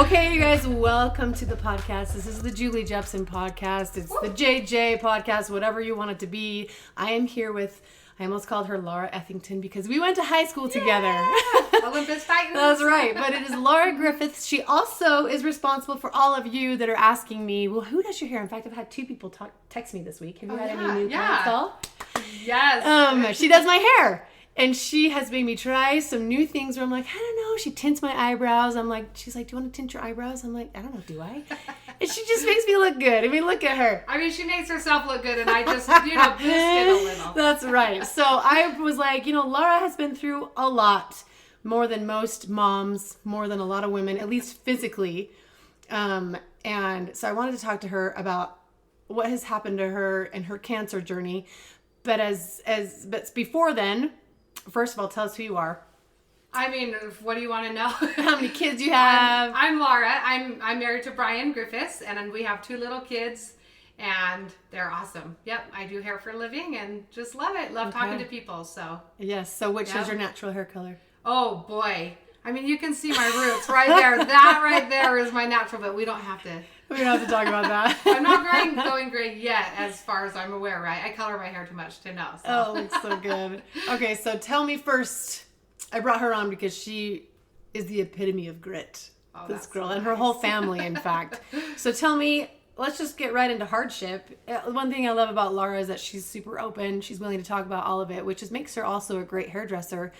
Okay, you guys, welcome to the podcast. This is the Julie Jeppson podcast. It's the JJ podcast, whatever you want it to be. I am here with, I almost called her Laura Effington because we went to high school together. Olympus Titans. That's right, but it is Laura Griffiths. She also is responsible for all of you that are asking me, well, who does your hair? In fact, I've had two people text me this week. Have you had any new clients call? Yes. She does my hair. And she has made me try some new things where I'm like, I don't know. She tints my eyebrows. She's like, do you want to tint your eyebrows? I'm like, I don't know, do I? And she just makes me look good. I mean, look at her. I mean, she makes herself look good, and I just, boost it a little. That's right. So I was like, Laura has been through a lot, more than most moms, more than a lot of women, at least physically. And so I wanted to talk to her about what has happened to her and her cancer journey. But but before then, first of all, tell us who you are. I mean, what do you want to know? How many kids you have? I'm Laura. I'm married to Brian Griffiths, and we have two little kids, and they're awesome. Yep, I do hair for a living, and just love it. Love talking to people. So yes. So which is your natural hair color? Oh boy. I mean, you can see my roots right there. That right there is my natural, but we don't have to. We don't have to talk about that. I'm not going gray yet, as far as I'm aware, right? I color my hair too much to know. So. Oh, it looks so good. Okay, so tell me first. I brought her on because she is the epitome of grit. Oh, this girl, so and her whole family, in fact. So tell me, let's just get right into hardship. One thing I love about Laura is that she's super open. She's willing to talk about all of it, which makes her also a great hairdresser.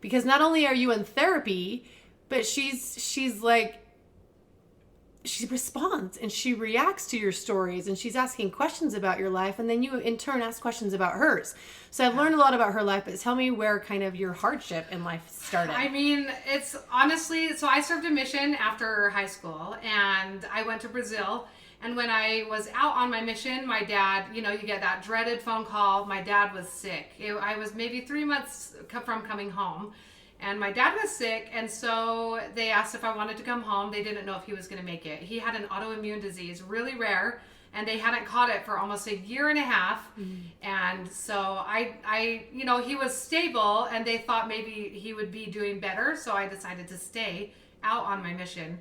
Because not only are you in therapy, but she responds and she reacts to your stories and she's asking questions about your life, and then you in turn ask questions about hers. So I've learned a lot about her life, but tell me where kind of your hardship in life started. I mean, it's honestly, so I served a mission after high school and I went to Brazil. And when I was out on my mission, my dad, you get that dreaded phone call. My dad was sick. I was maybe 3 months from coming home. And my dad was sick, and so they asked if I wanted to come home. They didn't know if he was going to make it. He had an autoimmune disease, really rare, and they hadn't caught it for almost a year and a half. Mm. And so I he was stable, and they thought maybe he would be doing better, so I decided to stay out on my mission.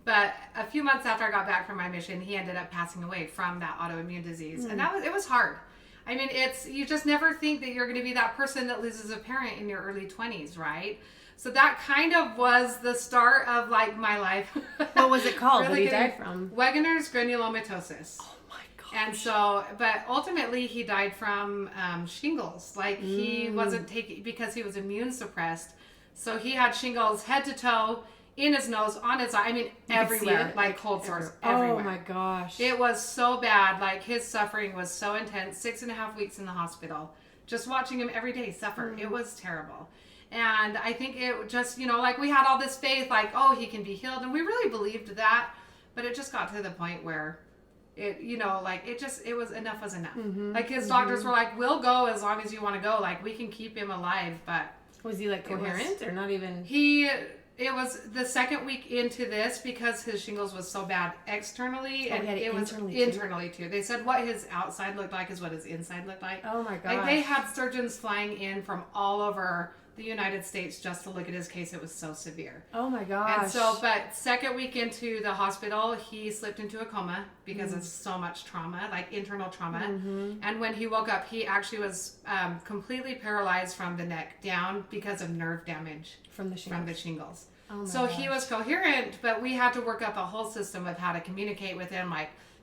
But a few months after I got back from my mission, he ended up passing away from that autoimmune disease. Mm. And it was hard. I mean, you just never think that you're going to be that person that loses a parent in your early 20s, right? So that kind of was the start of my life. What was it called that he died from? Wegener's granulomatosis. Oh my gosh. And so, but ultimately he died from shingles. He wasn't because he was immune suppressed. So he had shingles head to toe, in his nose, on his eye, I mean, everywhere, cold sores, everywhere. Oh my gosh. It was so bad, his suffering was so intense, 6.5 weeks in the hospital, just watching him every day suffer. It was terrible. And I think it just, we had all this faith, he can be healed, and we really believed that, but it just got to the point where it, it was enough was enough. Mm-hmm. His doctors were like, we'll go as long as you want to go, we can keep him alive, but... Was he, coherent, or not even... It was the second week into this because his shingles was so bad externally, and it was internally too. They said what his outside looked like is what his inside looked like. Oh my gosh. They had surgeons flying in from all over the United States just to look at his case. It was so severe. Oh my gosh. And so, but second week into the hospital, he slipped into a coma because of so much trauma, internal trauma. Mm-hmm. And when he woke up, he actually was completely paralyzed from the neck down because of nerve damage from the shingles. Oh my gosh. He was coherent, but we had to work out the whole system of how to communicate with him,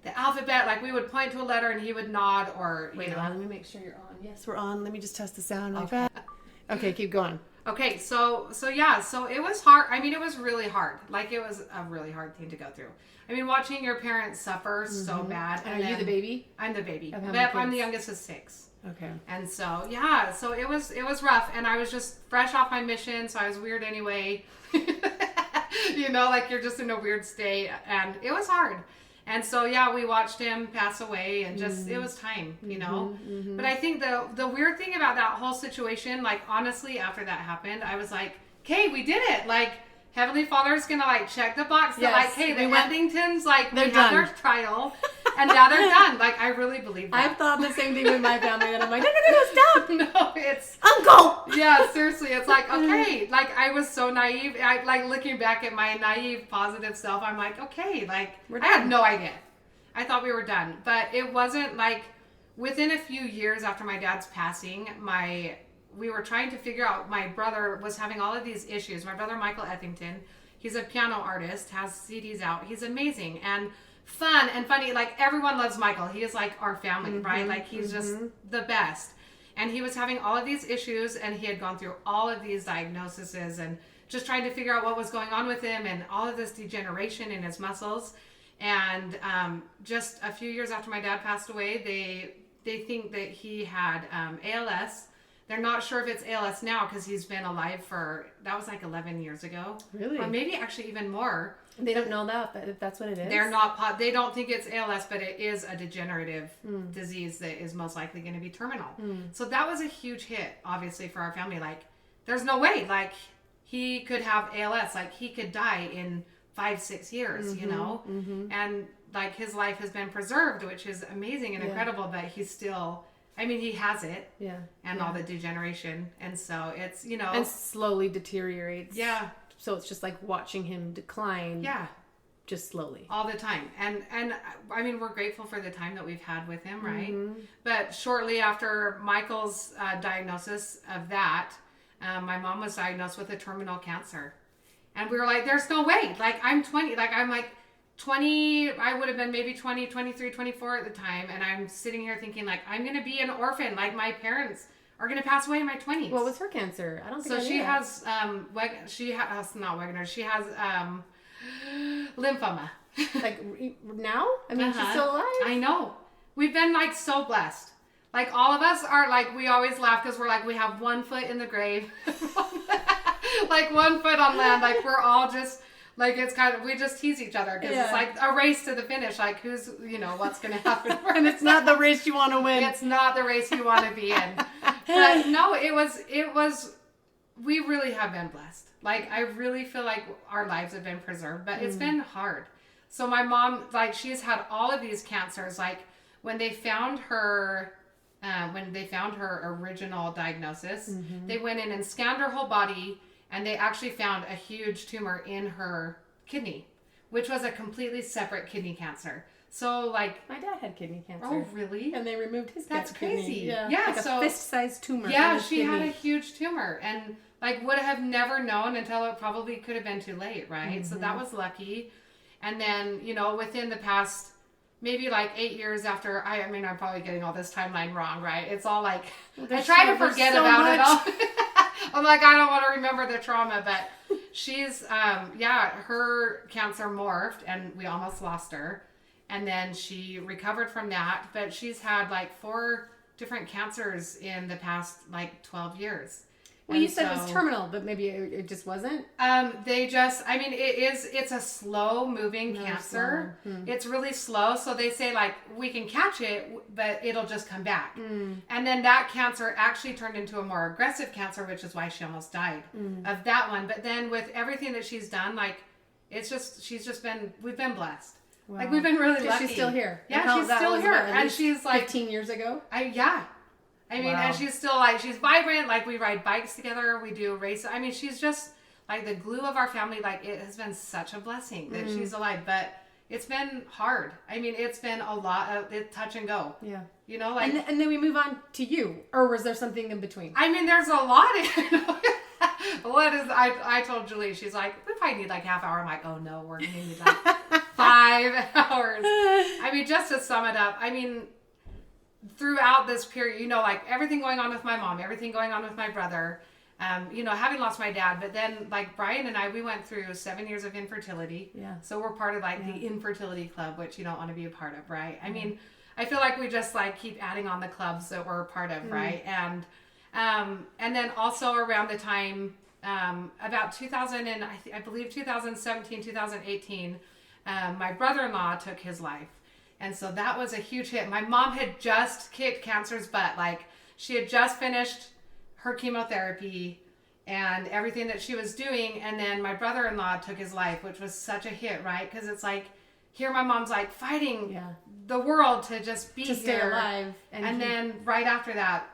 the alphabet, we would point to a letter and he would nod, or Wait, let me make sure you're on. Yes, we're on. Let me just test the sound like that. Okay, keep going. Okay, so it was hard. I mean, it was really hard. It was a really hard thing to go through. I mean, watching your parents suffer so bad. And are you the baby? I'm the baby. I'm the youngest of 6. Okay. And so it was rough, and I was just fresh off my mission, so I was weird anyway. You're just in a weird state, and it was hard. And so, we watched him pass away, and just, it was time, Mm-hmm. But I think the weird thing about that whole situation, honestly, after that happened, I was like, okay, we did it. Heavenly Father's going to, check the box that, hey, the Effingtons, they had their trial, and now they're done. I really believe that. I've thought the same thing with my family, and I'm like, no, stop. No, it's... Uncle! Yeah, seriously, it's like, okay, like I was so naive. I like looking back at my naive, positive self. I'm like, okay, like I had no idea. I thought we were done, but it wasn't. Like within a few years after my dad's passing, we were trying to figure out. My brother was having all of these issues. My brother Michael Ethington, he's a piano artist, has CDs out. He's amazing and fun and funny. Like everyone loves Michael. He is like our family, right? Like he's just the best. And he was having all of these issues, and he had gone through all of these diagnoses and just trying to figure out what was going on with him and all of this degeneration in his muscles. And just a few years after my dad passed away, they think that he had ALS. They're not sure if it's ALS now because he's been alive that was like 11 years ago. Really? Or maybe actually even more. They don't know that, but if that's what it is. They don't think it's ALS, but it is a degenerative disease that is most likely going to be terminal. So that was a huge hit, obviously, for our family. Like, there's no way, like, he could have ALS. Like, he could die in 5-6 years, you know? And, like, his life has been preserved, which is amazing and incredible, but he's still... I mean, he has it. Yeah. And all the degeneration. And so it's, you know... And slowly deteriorates. Yeah. So it's just like watching him decline. Yeah. Just slowly. All the time. And I mean, we're grateful for the time that we've had with him, right? But shortly after Michael's diagnosis of that, my mom was diagnosed with a terminal cancer. And we were like, there's no way. Like, I'm 20. Like, I'm like 20. I would have been maybe 20, 23, 24 at the time. And I'm sitting here thinking, like, I'm going to be an orphan. Like, my parents are going to pass away in my 20s. What was her cancer? I don't think so. She has not Wegener. She has lymphoma. Like now? I mean, she's still alive. I know. We've been like so blessed. Like all of us are like, we always laugh because we're like, we have 1 foot in the grave, like 1 foot on land. Like we're all just like, it's kind of, we just tease each other because it's like a race to the finish. Like who's, you know, what's going to happen. And it's not the race you want to win. It's not the race you want to be in. But no, it was, we really have been blessed. Like, I really feel like our lives have been preserved, but it's been hard. So my mom, like, she's had all of these cancers. Like, when they found her original diagnosis, they went in and scanned her whole body, and they actually found a huge tumor in her kidney, which was a completely separate kidney cancer. So, like... My dad had kidney cancer. Oh, really? And they removed his That's crazy. kidney. Yeah, like a fist-sized tumor. Yeah, she had a huge tumor. And, like, would have never known until it probably could have been too late, right? So that was lucky. And then, you know, within the past, maybe, like, 8 years after... I mean, I'm probably getting all this timeline wrong, right? It's all, like... I try to forget about it all. I'm like, I don't want to remember the trauma, but she's... her cancer morphed, and we almost lost her. And then she recovered from that, but she's had like 4 different cancers in the past like 12 years. Well, you said it was terminal, but maybe it just wasn't? It's a slow moving cancer. It's really slow. So they say like, we can catch it, but it'll just come back. And then that cancer actually turned into a more aggressive cancer, which is why she almost died of that one. But then with everything that she's done, like, we've been blessed. Wow. Like, we've been really lucky. She's still here. Yeah, she's still here. And she's like... 15 years ago? I mean, and she's still like, she's vibrant. Like, we ride bikes together. We do races. I mean, she's just like the glue of our family. Like, it has been such a blessing that she's alive. But it's been hard. I mean, it's been a lot of touch and go. Yeah. You know, like... And then we move on to you. Or was there something in between? I mean, there's a lot. I told Julie, she's like, we probably need like half hour. I'm like, oh no, we're going to need like 5 hours. I mean, just to sum it up, I mean, throughout this period, you know, like everything going on with my mom, everything going on with my brother, you know, having lost my dad, but then like Brian and I, we went through 7 years of infertility. Yeah. So we're part of like the infertility club, which you don't want to be a part of, right? I mean, I feel like we just like keep adding on the clubs that we're a part of, right? And then also around the time, about 2000 and I believe 2017, 2018, my brother-in-law took his life. And so that was a huge hit. My mom had just kicked cancer's butt. Like, she had just finished her chemotherapy and everything that she was doing. And then my brother-in-law took his life, which was such a hit, right? Because it's like, here my mom's like fighting the world to just be to stay alive. And then right after that,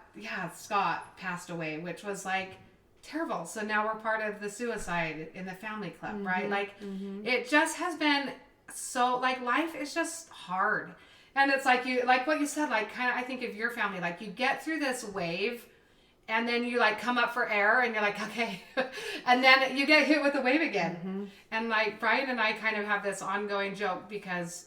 Scott passed away, which was like terrible. So now we're part of the suicide in the family club, right? Like it just has been so, like, life is just hard. And it's like what you said, like, kind of, I think of your family, like, you get through this wave and then you, like, come up for air and you're like, okay. And then you get hit with the wave again. And, like, Brian and I kind of have this ongoing joke because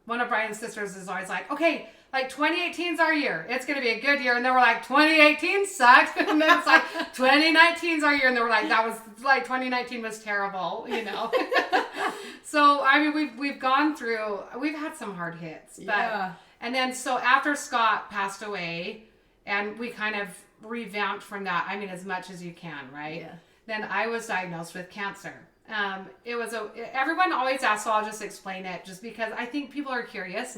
one of Brian's sisters is always like, okay, like, 2018's our year. It's going to be a good year. And then we're like, 2018 sucked. And then it's like, 2019's our year. And then we're like, that was, like, 2019 was terrible, you know. So, I mean, we've gone through, we've had some hard hits. But, Yeah. And then, so after Scott passed away, and we kind of revamped from that, I mean, as much as you can, right? Yeah. Then I was diagnosed with cancer. Everyone always asks, so I'll just explain it just because I think people are curious.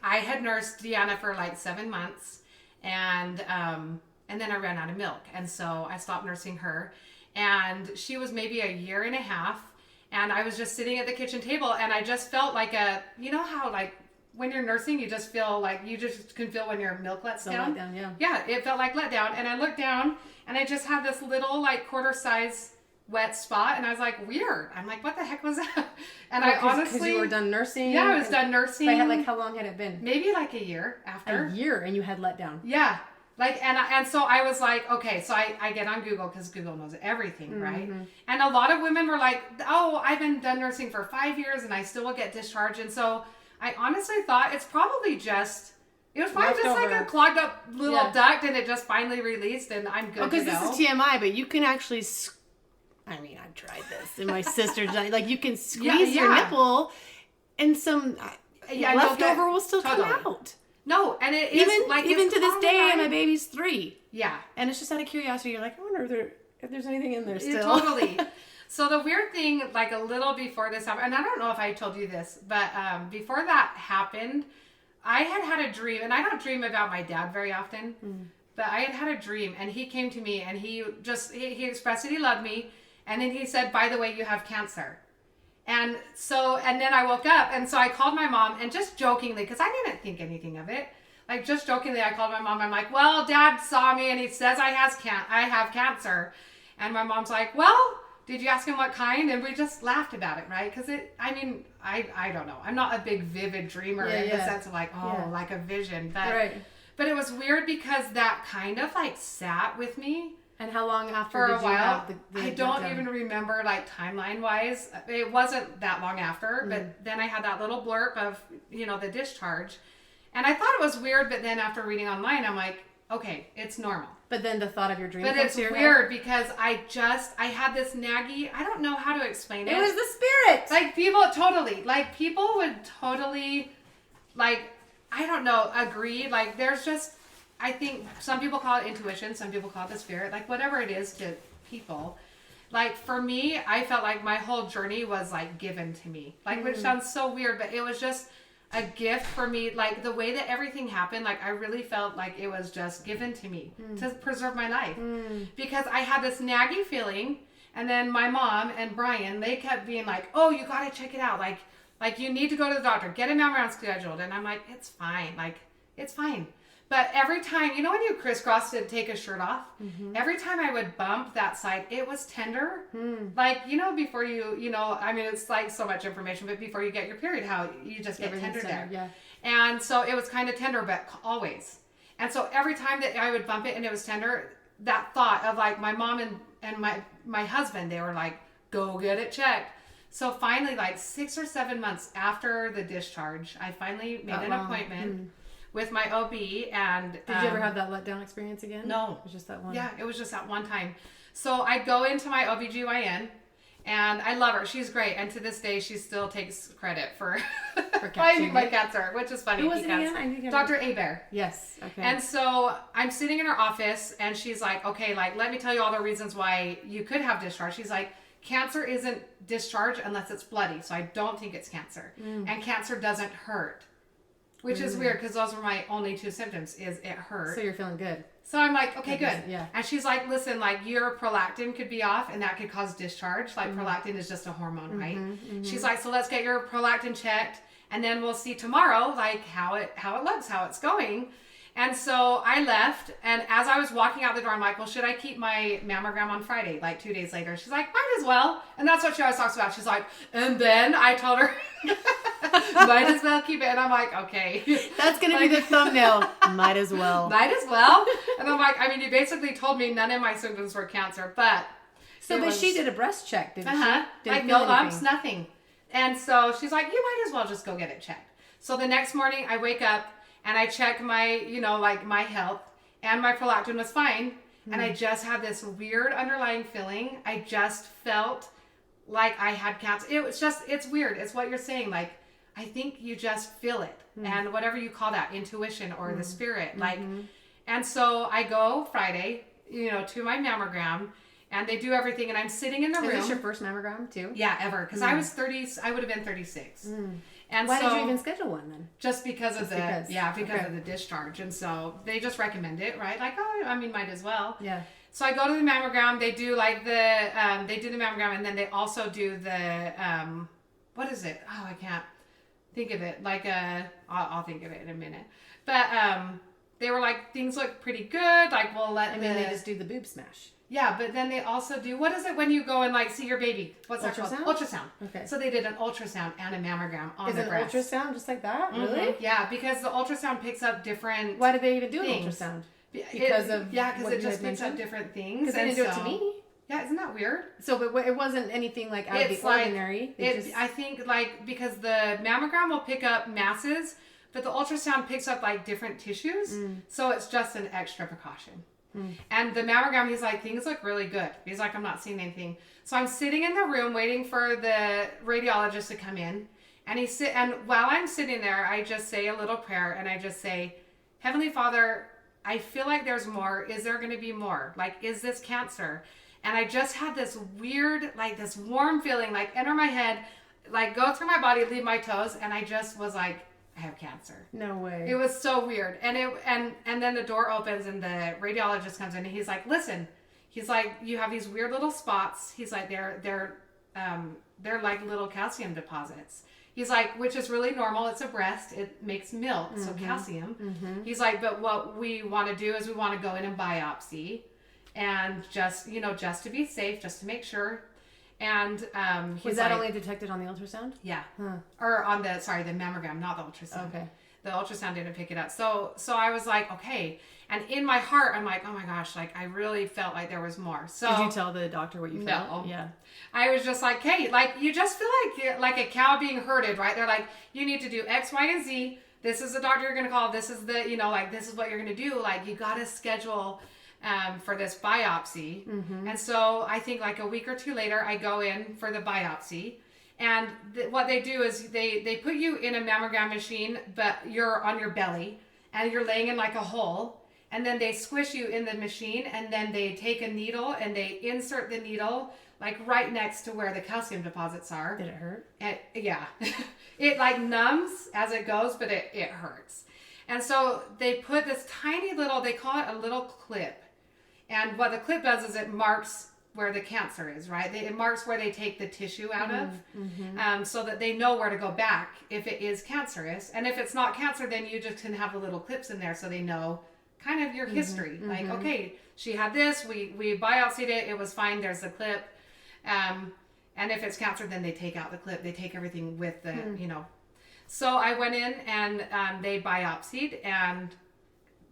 I had nursed Deanna for like 7 months, and then I ran out of milk, and so I stopped nursing her, and she was maybe a year and a half, and I was just sitting at the kitchen table, and I just felt like you know how, like, when you're nursing, you just feel like you just can feel when your milk lets down. Letdown, yeah. Yeah, it felt like letdown, and I looked down, and I just had this little, like, quarter size wet spot, and I was like, weird. I'm like, what the heck was that? And I honestly, because you were done nursing. Yeah, I was done nursing. Like, how long had it been? Maybe like a year after. A year, and you had let down. Yeah, like, and so I was like, okay, so I get on Google because Google knows everything, right? And a lot of women were like, oh, I've been done nursing for 5 years, and I still will get discharged. And so I honestly thought it's probably just. It was probably just like a clogged up little duct, and it just finally released, and I'm good to go. Because this is TMI, but you can actually. I mean, I've tried this, and my sister's done it. Like, you can squeeze your nipple, and some leftover will still come out. No, and it is like even to this day, and my baby's 3. Yeah, and it's just out of curiosity. You're like, I wonder if there's anything in there still. Totally. So the weird thing, like a little before this happened, and I don't know if I told you this, but before that happened, I had a dream, and I don't dream about my dad very often, but I had a dream, and he came to me, and he expressed that he loved me. And then he said, by the way, you have cancer. And then I woke up, and so I called my mom, and just jokingly, because I didn't think anything of it, like, just jokingly, I called my mom. I'm like, well, Dad saw me, and he says I have cancer. And my mom's like, well, did you ask him what kind? And we just laughed about it, right? Because I don't know. I'm not a big vivid dreamer in the sense of like, like a vision. But it was weird because that kind of like sat with me. And how long after for a while? Have the I don't even remember, like, timeline wise. It wasn't that long after, but then I had that little blurb of, you know, the discharge, and I thought it was weird. But then after reading online, I'm like, okay, it's normal. But then the thought of your dream. But it's weird because I had this naggy. I don't know how to explain it. It was the spirit. Like people would totally, like, I don't know, agree. Like, there's just. I think some people call it intuition, some people call it the spirit, like whatever it is to people. Like for me, I felt like my whole journey was like given to me, like which sounds so weird, but it was just a gift for me. Like the way that everything happened, like I really felt like it was just given to me to preserve my life because I had this naggy feeling. And then my mom and Brian, they kept being like, oh, you got to check it out. Like you need to go to the doctor, get a mammogram scheduled. And I'm like, it's fine. Like, it's fine. But every time, you know when you crisscross to take a shirt off? Every time I would bump that side, it was tender. Like, you know, before you know, I mean, it's like so much information, but before you get your period, how you just get tender there. Yeah. And so it was kind of tender, but always. And so every time that I would bump it and it was tender, that thought of like my mom and my husband, they were like, go get it checked. So finally, like 6 or 7 months after the discharge, I finally made an appointment with my OB. And did you ever have that letdown experience again? No. It was just that one. Yeah, it was just that one time. So I go into my OBGYN, and I love her. She's great. And to this day, she still takes credit for finding my cancer, which is funny. Who was it again? Dr. Abear. Yes. Okay. And so I'm sitting in her office, and she's like, okay, like, let me tell you all the reasons why you could have discharge. She's like, cancer isn't discharge unless it's bloody. So I don't think it's cancer. And cancer doesn't hurt. Which is weird because those were my only 2 symptoms is it hurt. So you're feeling good. So I'm like, okay, good. Yeah. And she's like, listen, like your prolactin could be off and that could cause discharge. Like prolactin is just a hormone, right? She's like, so let's get your prolactin checked and then we'll see tomorrow, like how it looks, how it's going. And so I left, and as I was walking out the door, I'm like, well, should I keep my mammogram on Friday, like 2 days later? She's like, might as well. And that's what she always talks about. She's like, and then I told her, might as well keep it. And I'm like, okay. That's going to be the thumbnail. Might as well. Might as well. And I'm like, I mean, you basically told me none of my symptoms were cancer, but. But she did a breast check, didn't she? Didn't like no lumps, nothing. And so she's like, you might as well just go get it checked. So the next morning I wake up and I check my, like my health, and my prolactin was fine. And I just had this weird underlying feeling. I just felt like I had cancer. It's weird. It's what you're saying. Like, I think you just feel it. And whatever you call that, intuition or the spirit. Like, and so I go Friday, to my mammogram, and they do everything. And I'm sitting in the room. Is this your first mammogram too? Yeah, ever. Because I was 30, I would have been 36. And why did you even schedule one then? Just because of the discharge. And so they just recommend it, right? Like, might as well. Yeah. So I go to the mammogram. They do like they do the mammogram, and then they also do the, what is it? Oh, I can't think of it. Like, I'll think of it in a minute. But they were like, things look pretty good. Like, we'll let they just do the boob smash. Yeah, but then they also do, what is it when you go and like see your baby? What's that called? Ultrasound. Okay. So they did an ultrasound and a mammogram on the breast. Is it an ultrasound just like that? Really? Yeah, because the ultrasound picks up different Why did they even do an ultrasound? Because it just picks up different things. Because they didn't do it to me. Yeah, isn't that weird? So, but it wasn't anything like out of the ordinary. I think like because the mammogram will pick up masses, but the ultrasound picks up like different tissues. So it's just an extra precaution. And the mammogram, he's like, things look really good. He's like, I'm not seeing anything. So I'm sitting in the room waiting for the radiologist to come in. And while I'm sitting there, I just say a little prayer, and I just say, Heavenly Father, I feel like there's more. Is there going to be more? Like, is this cancer? And I just had this weird, like this warm feeling, like enter my head, like go through my body, leave my toes. And I just was like, I have cancer. No way. It was so weird. And then the door opens and the radiologist comes in, and he's like, listen, he's like, you have these weird little spots. He's like, they're like little calcium deposits. He's like, which is really normal. It's a breast. It makes milk, so calcium. He's like, but what we want to do is we want to go in and biopsy, and just to be safe, just to make sure. And was that only detected on the ultrasound? Yeah. Or on the mammogram, not the ultrasound. Okay. The ultrasound didn't pick it up. So I was like, okay. And in my heart, I'm like, oh my gosh, like I really felt like there was more. So did you tell the doctor what you felt? No. Yeah. I was just like, hey, like you just feel like you're like a cow being herded, right? They're like, you need to do X, Y, and Z. This is the doctor you're gonna call. This is the, like this is what you're gonna do. Like you gotta schedule for this biopsy. And so I think like a week or two later, I go in for the biopsy. And what they do is they put you in a mammogram machine, but you're on your belly and you're laying in like a hole. And then they squish you in the machine, and then they take a needle and they insert the needle like right next to where the calcium deposits are. Did it hurt? Yeah. It like numbs as it goes, but it hurts. And so they put this tiny little, they call it a little clip. And what the clip does is it marks where the cancer is, right? It marks where they take the tissue out of, so that they know where to go back if it is cancerous. And if it's not cancer, then you just can have the little clips in there so they know kind of your history. Like, okay, she had this, we biopsied it, it was fine, there's the clip. And if it's cancer, then they take out the clip. They take everything with the, So I went in and they biopsied and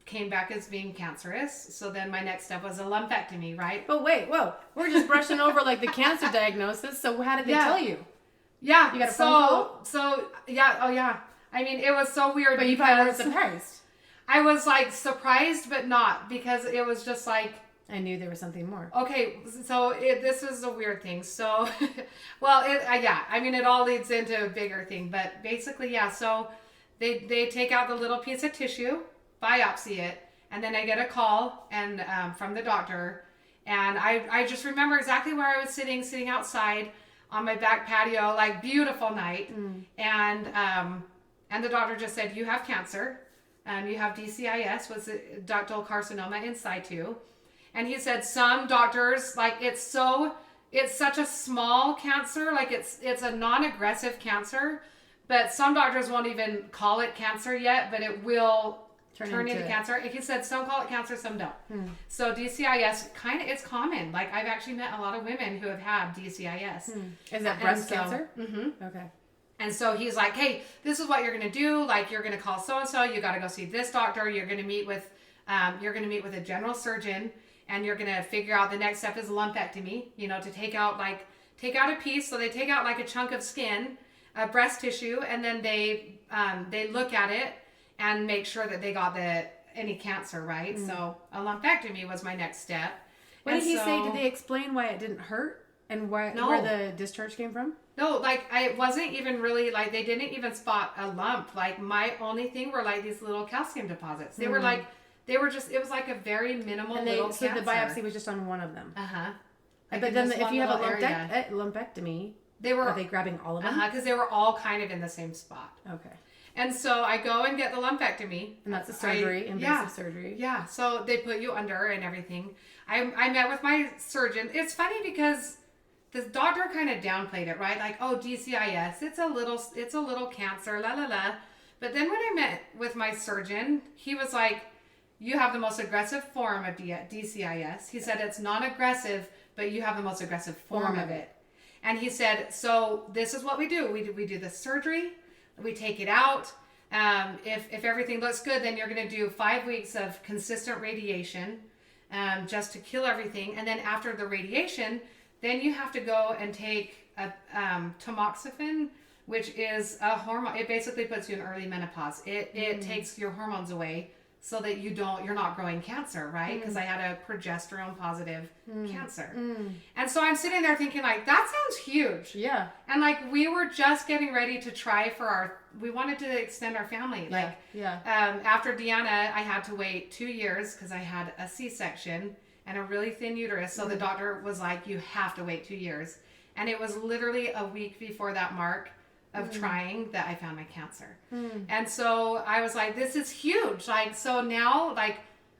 came back as being cancerous. So then my next step was a lumpectomy, right? But wait, whoa, we're just brushing over like the cancer diagnosis. So how did they tell you? Yeah. You got a phone call? So yeah. Oh yeah. I mean, it was so weird. But you probably weren't surprised. I was like surprised, but not, because it was just like, I knew there was something more. Okay, so this is a weird thing. So, well, I mean, it all leads into a bigger thing, but basically, yeah. So they take out the little piece of tissue, biopsy it, and then I get a call and from the doctor, and I just remember exactly where I was sitting outside on my back patio, like beautiful night, and the doctor just said, you have cancer, you have DCIS, was it ductal carcinoma in situ. And he said some doctors, like it's such a small cancer, like it's a non-aggressive cancer, but some doctors won't even call it cancer yet, but it will turn into cancer. And he said some call it cancer, some don't. So DCIS it's common. Like I've actually met a lot of women who have had DCIS. Is that breast cancer? Mm-hmm. Okay. And so he's like, hey, this is what you're going to do. Like you're going to call so-and-so. You got to go see this doctor. You're going to meet with a general surgeon, and you're going to figure out the next step is lumpectomy, to take out a piece. So they take out like a chunk of skin, breast tissue, and then they look at it and make sure that they got any cancer, right? So a lumpectomy was my next step. What did he say? Did they explain why it didn't hurt and where the discharge came from? No, I wasn't even really, they didn't even spot a lump. Like, my only thing were, these little calcium deposits. They were, it was, a very minimal little cancer. So the biopsy was just on one of them? Uh-huh. But then if you have a lumpectomy, are they grabbing all of them? Uh-huh, because they were all kind of in the same spot. Okay. And so I go and get the lumpectomy. And that's a surgery, invasive surgery. Yeah, so they put you under and everything. I met with my surgeon. It's funny because the doctor kind of downplayed it, right? Like, oh, DCIS, it's a little cancer, la la la. But then when I met with my surgeon, he was like, you have the most aggressive form of DCIS. He said it's non-aggressive, but you have the most aggressive form of it. And he said, so this is what we do. We do the surgery. We take it out. If everything looks good, then you're going to do 5 weeks of consistent radiation just to kill everything. And then after the radiation, then you have to go and take a tamoxifen, which is a hormone. It basically puts you in early menopause. It takes your hormones away so that you're not growing cancer, right? Because I had a progesterone positive cancer. And so I'm sitting there thinking that sounds huge. Yeah. And we were just getting ready to try we wanted to extend our family. After Deanna, I had to wait 2 years because I had a C-section and a really thin uterus. So the doctor was like, you have to wait 2 years. And it was literally a week before that mark of trying that I found my cancer. And so I was like, this is huge. So now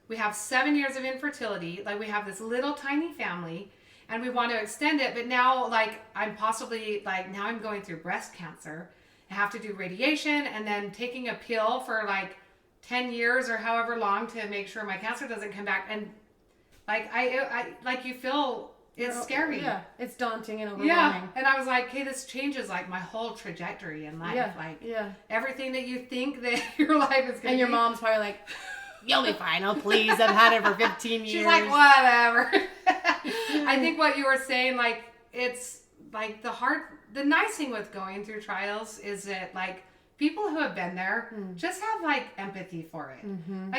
we have 7 years of infertility. We have this little tiny family and we want to extend it. But now I'm possibly now I'm going through breast cancer. I have to do radiation and then taking a pill for 10 years or however long to make sure my cancer doesn't come back. And you feel it's scary. Yeah, it's daunting and overwhelming. Yeah, and I was like, okay, this changes my whole trajectory in life. Everything that you think that your life is going to be. And your mom's probably like, you'll be fine. Oh, please. I've had it for 15 years. She's like, whatever. I think what you were saying, it's the nice thing with going through trials is that people who have been there just have empathy for it.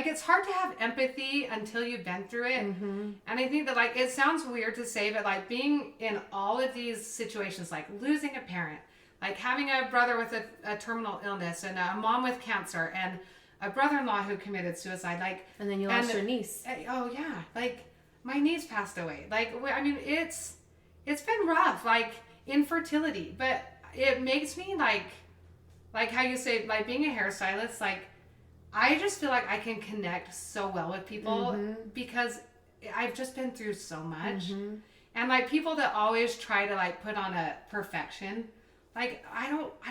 It's hard to have empathy until you've been through it. And I think that it sounds weird to say, but being in all of these situations, losing a parent, having a brother with a terminal illness and a mom with cancer and a brother-in-law who committed suicide, and then you lost your niece. Oh yeah, my niece passed away. I mean, it's been rough, infertility, but it makes me like how you say, being a hairstylist, I just feel like I can connect so well with people because I've just been through so much. And people that always try to put on a perfection, I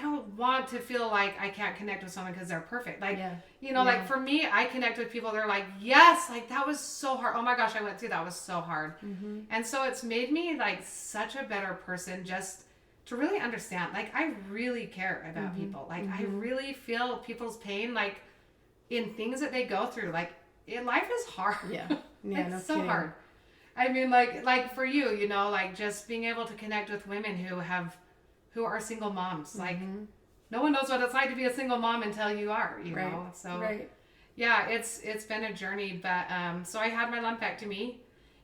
don't want to feel like I can't connect with someone because they're perfect. For me, I connect with people that are yes, that was so hard. Oh my gosh, I went through that. Was so hard. And so it's made me such a better person just to really understand, I really care about people. I really feel people's pain, in things that they go through. Life is hard. Yeah. It's no so kidding. hard. I mean, for you, just being able to connect with women who are single moms. No one knows what it's like to be a single mom until you are, you know? So, yeah, it's been a journey. But, so I had my lumpectomy.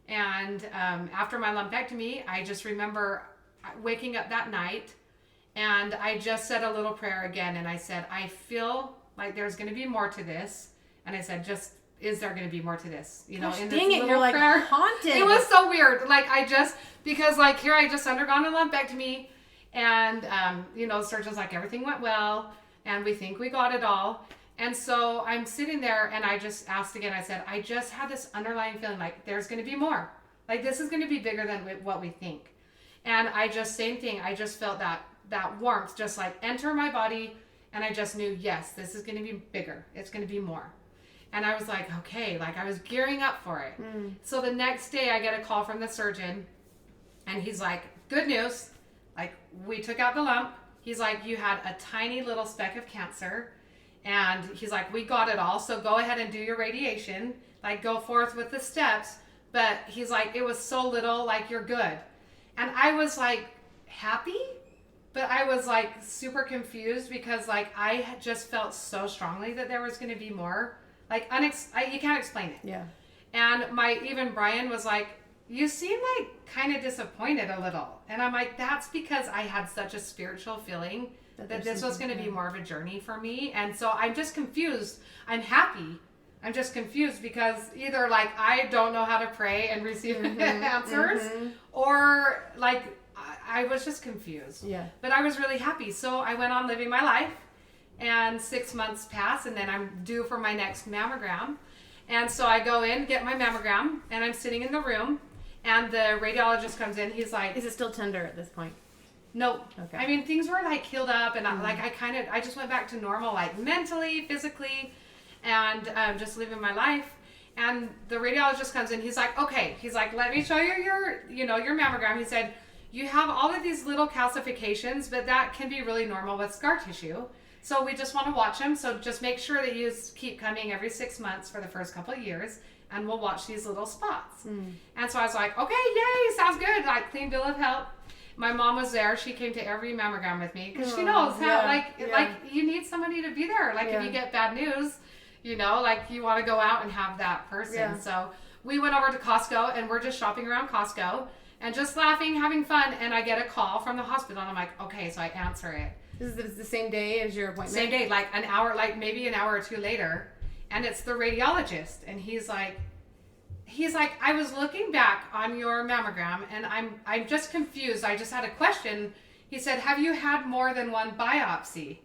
And after my lumpectomy, I just remember waking up that night and I just said a little prayer again, and I said, I feel like there's going to be more to this. And I said, is there going to be more to this? Gosh, in dang this it, you're prayer. haunted. It was so weird. Because here I just undergone a lumpectomy and, surgeon's everything went well and we think we got it all. And so I'm sitting there and I just asked again, I said, I just had this underlying feeling there's going to be more. This is going to be bigger than what we think. And same thing, I just felt that warmth just enter my body, and I just knew, yes, this is going to be bigger. It's going to be more. And I was like, okay, like I was gearing up for it. So the next day I get a call from the surgeon and he's like, good news. Like we took out the lump. He's like, you had a tiny little speck of cancer. And he's like, we got it all. So go ahead and do your radiation. Like go forth with the steps. But he's like, it was so little, like you're good. And I was like happy, but I was like super confused because like I had just felt so strongly that there was going to be more. Like, you can't explain it. Yeah. And even Brian was like, you seem like kind of disappointed a little. And I'm like, that's because I had such a spiritual feeling that this was going to be more of a journey for me. And so I'm just confused. I'm happy. I'm just confused because either like I don't know how to pray and receive answers or like I was just confused. Yeah. But I was really happy. So I went on living my life. And 6 months pass, and then I'm due for my next mammogram. And so I go in, get my mammogram, and I'm sitting in the room, and the radiologist comes in. He's like, is it still tender at this point? No. Okay. I mean, things were like healed up, and I just went back to normal, like mentally, physically, and just living my life. And the radiologist comes in. He's like, okay. He's like, let me show you your mammogram. He said, you have all of these little calcifications, but that can be really normal with scar tissue. So we just want to watch them. So just make sure that you keep coming every 6 months for the first couple of years, and we'll watch these little spots. And so I was like, okay, yay, sounds good. Like clean bill of health. My mom was there. She came to every mammogram with me because she knows how like you need somebody to be there. Like if you get bad news, like you want to go out and have that person. Yeah. So we went over to Costco and we're just shopping around Costco and just laughing, having fun. And I get a call from the hospital and I'm like, okay, so I answer it. This is the same day as your appointment? Same day, like an hour, like maybe an hour or two later. And it's the radiologist. And he's like, I was looking back on your mammogram and I'm just confused. I just had a question. He said, have you had more than one biopsy?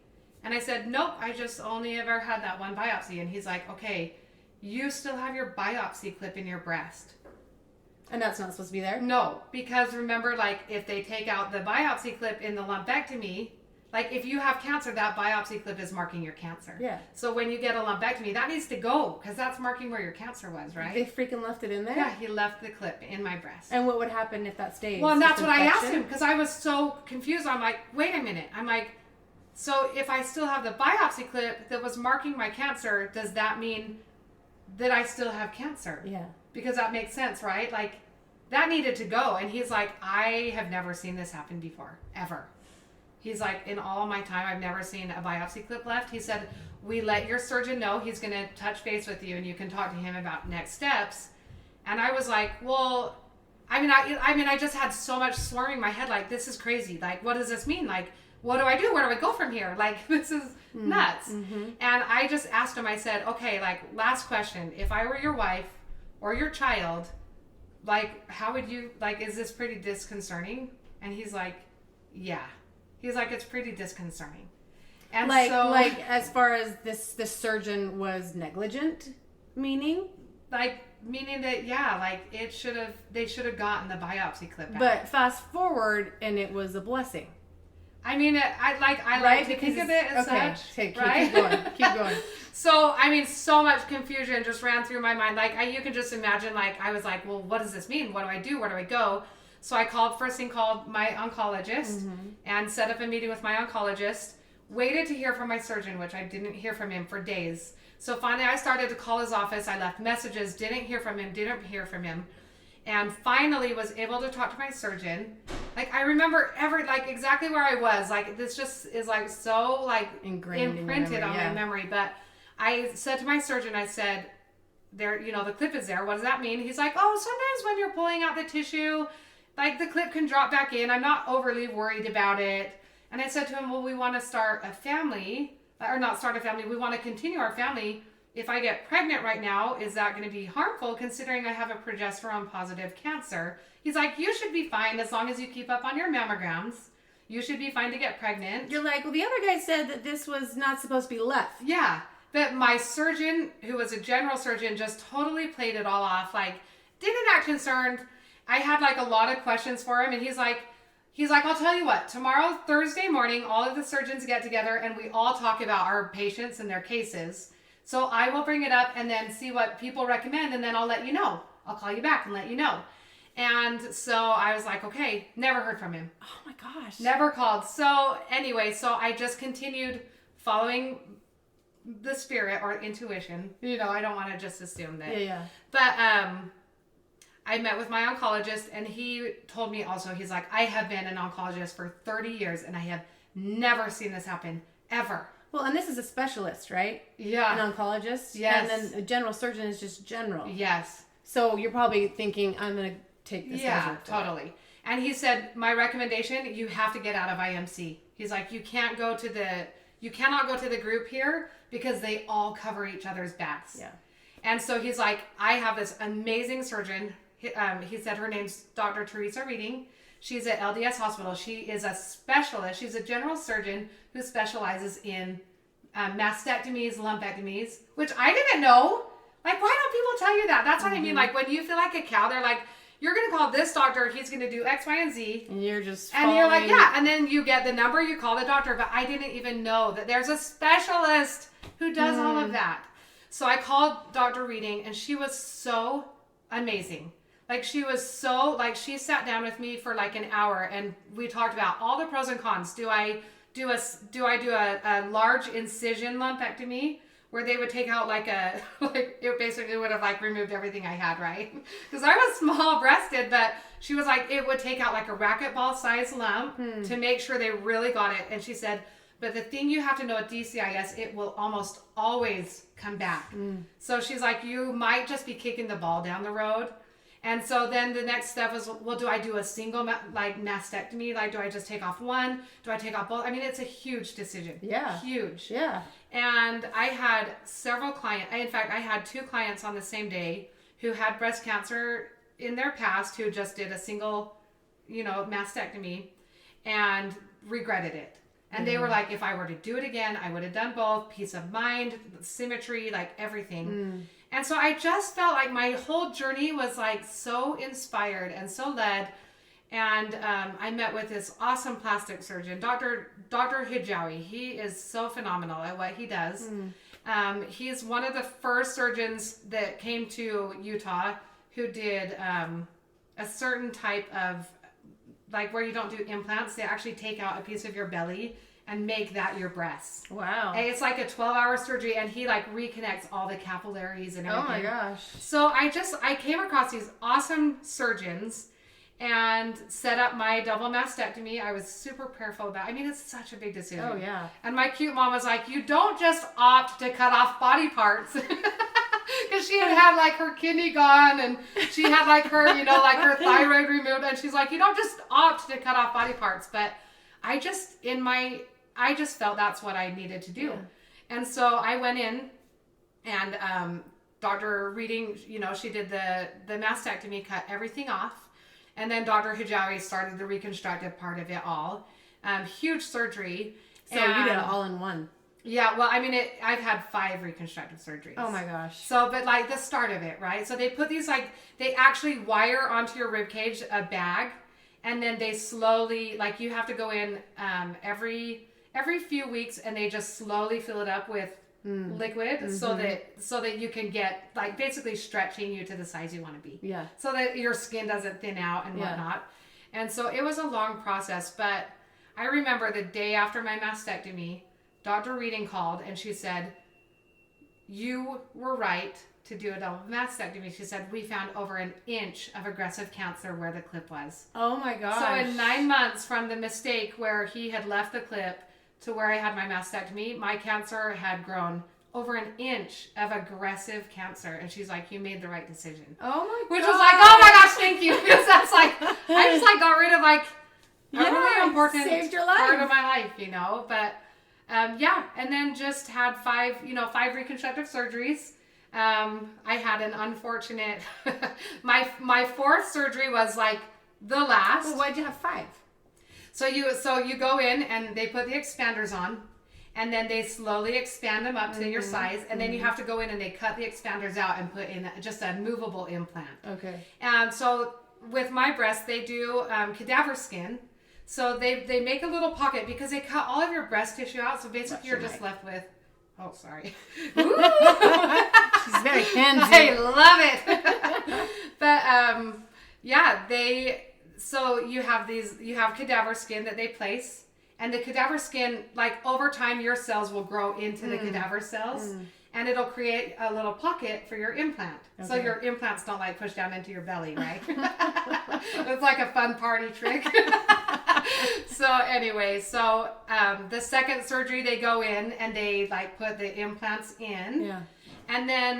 And I said, nope, I just only ever had that one biopsy. And he's like, okay, you still have your biopsy clip in your breast. And that's not supposed to be there? No, because remember, like if they take out the biopsy clip in the lumpectomy, like if you have cancer, that biopsy clip is marking your cancer. Yeah. So when you get a lumpectomy, that needs to go because that's marking where your cancer was, right? They freaking left it in there? Yeah, he left the clip in my breast. And what would happen if that stays? Well, and that's what I asked him because I was so confused. I'm like, wait a minute. I'm like, so if I still have the biopsy clip that was marking my cancer, does that mean that I still have cancer? Yeah. Because that makes sense, right? Like that needed to go. And he's like, I have never seen this happen before, ever. He's like, in all my time, I've never seen a biopsy clip left. He said, we let your surgeon know he's going to touch base with you and you can talk to him about next steps. And I was like, well, I just had so much swarming my head. Like, this is crazy. Like, what does this mean? Like, what do I do? Where do I go from here? Like, this is nuts. Mm-hmm. And I just asked him, I said, okay, like, last question. If I were your wife or your child, like, how would you, like, is this pretty disconcerting? And he's like, yeah. He's like, it's pretty disconcerting. And like as far as the surgeon was negligent, meaning? Like, meaning that, yeah, like they should have gotten the biopsy clip out. But fast forward and it was a blessing. I mean, I like to think of it as such. Right? Keep going. So, I mean, so much confusion just ran through my mind. Like, you can just imagine, like, I was like, well, what does this mean? What do I do? Where do I go? So I called my oncologist and set up a meeting with my oncologist, waited to hear from my surgeon, which I didn't hear from him for days. So finally I started to call his office. I left messages, didn't hear from him. And finally was able to talk to my surgeon. Like I remember exactly where I was. Like this just is like so like imprinted on my memory. But I said to my surgeon, I said, there, the clip is there. What does that mean? He's like, oh, sometimes when you're pulling out the tissue, like the clip can drop back in. I'm not overly worried about it. And I said to him, well, we want to start a family, or not start a family. We want to continue our family. If I get pregnant right now, is that going to be harmful considering I have a progesterone positive cancer? He's like, you should be fine as long as you keep up on your mammograms. You should be fine to get pregnant. You're like, well, the other guy said that this was not supposed to be left. Yeah. But my surgeon, who was a general surgeon, just totally played it all off. Like, didn't act concerned. I had like a lot of questions for him, and he's like, I'll tell you what, tomorrow, Thursday morning, all of the surgeons get together and we all talk about our patients and their cases. So I will bring it up and then see what people recommend, and then I'll let you know. I'll call you back and let you know. And so I was like, okay, never heard from him. Oh my gosh. Never called. So anyway, so I just continued following the spirit or intuition. You know, I don't want to just assume that. Yeah. But I met with my oncologist, and he told me also, he's like, I have been an oncologist for 30 years and I have never seen this happen ever. Well, and this is a specialist, right? Yeah. An oncologist. Yes. And then a general surgeon is just general. Yes. So you're probably thinking, I'm going to take this. Yeah, totally. And he said, my recommendation, you have to get out of IMC. He's like, you cannot go to the group here because they all cover each other's backs. Yeah. And so he's like, I have this amazing surgeon. He said her name's Dr. Teresa Reading. She's at LDS Hospital. She is a specialist. She's a general surgeon who specializes in mastectomies, lumpectomies, which I didn't know. Like, why don't people tell you that? That's what I mean. Like, when you feel like a cow, they're like, you're going to call this doctor. He's going to do X, Y, and Z. And you're just And you're like, yeah. And then you get the number, you call the doctor. But I didn't even know that there's a specialist who does all of that. So I called Dr. Reading, and she was so amazing. Like, she was so, like, she sat down with me for like an hour, and we talked about all the pros and cons. Do I do a large incision lumpectomy where they would take out like it basically would have like removed everything I had, right? Because I was small breasted, but she was like, it would take out like a racquetball size lump to make sure they really got it. And she said, but the thing you have to know at DCIS, it will almost always come back. So she's like, you might just be kicking the ball down the road. And so then the next step was, well, do I do a single mastectomy? Like, do I just take off one? Do I take off both? I mean, it's a huge decision. Yeah. Huge. Yeah. And I had several clients. In fact, I had 2 clients on the same day who had breast cancer in their past who just did a single, mastectomy and regretted it. And they were like, if I were to do it again, I would have done both. Peace of mind, symmetry, like everything. And so I just felt like my whole journey was like so inspired and so led. And I met with this awesome plastic surgeon, Dr. Hijawi. He is so phenomenal at what he does. He's one of the first surgeons that came to Utah who did a certain type of, like where you don't do implants, they actually take out a piece of your belly and make that your breasts. Wow. And it's like a 12-hour surgery, and he like reconnects all the capillaries and everything. Oh my gosh. So I came across these awesome surgeons and set up my double mastectomy. I was super prayerful about it. I mean, it's such a big decision. Oh yeah. And my cute mom was like, you don't just opt to cut off body parts. Because she had like her kidney gone, and she had like her, like her thyroid removed. And she's like, you don't just opt to cut off body parts. But I just felt that's what I needed to do. Yeah. And so I went in, and Dr. Reading, she did the mastectomy, cut everything off. And then Dr. Hijawi started the reconstructive part of it all. Huge surgery. So you did it all in one. Yeah, well, I mean, I've had 5 reconstructive surgeries. Oh my gosh. So, but like the start of it, right? So they put these they actually wire onto your rib cage a bag, and then they slowly, like you have to go in every few weeks, and they just slowly fill it up with liquid so that you can get like basically stretching you to the size you want to be. Yeah. So that your skin doesn't thin out and whatnot. And so it was a long process, but I remember the day after my mastectomy, Dr. Reading called, and she said, you were right to do a double mastectomy. She said, we found over 1 inch of aggressive cancer where the clip was. Oh my gosh. So in 9 months from the mistake where he had left the clip to where I had my mastectomy, my cancer had grown over 1 inch of aggressive cancer. And she's like, you made the right decision. Oh my gosh. Which was like, oh my gosh, thank you. Because that's like, I just like got rid of like a really important saved your life. part of my life, But and then just had 5 reconstructive surgeries. I had an unfortunate, my 4th surgery was like the last. Well, why'd you have 5? So you go in and they put the expanders on, and then they slowly expand them up to your size, and then you have to go in and they cut the expanders out and put in just a movable implant. Okay. And so with my breast, they do cadaver skin. So they make a little pocket because they cut all of your breast tissue out. So basically you're just left with Oh, sorry. She's very handsy. I love it. But so you have cadaver skin that they place, and the cadaver skin, like over time, your cells will grow into the cadaver cells, and it'll create a little pocket for your implant. Okay. So your implants don't like push down into your belly, right? It's like a fun party trick. So anyway, the second surgery they go in and they like put the implants in. Yeah. And then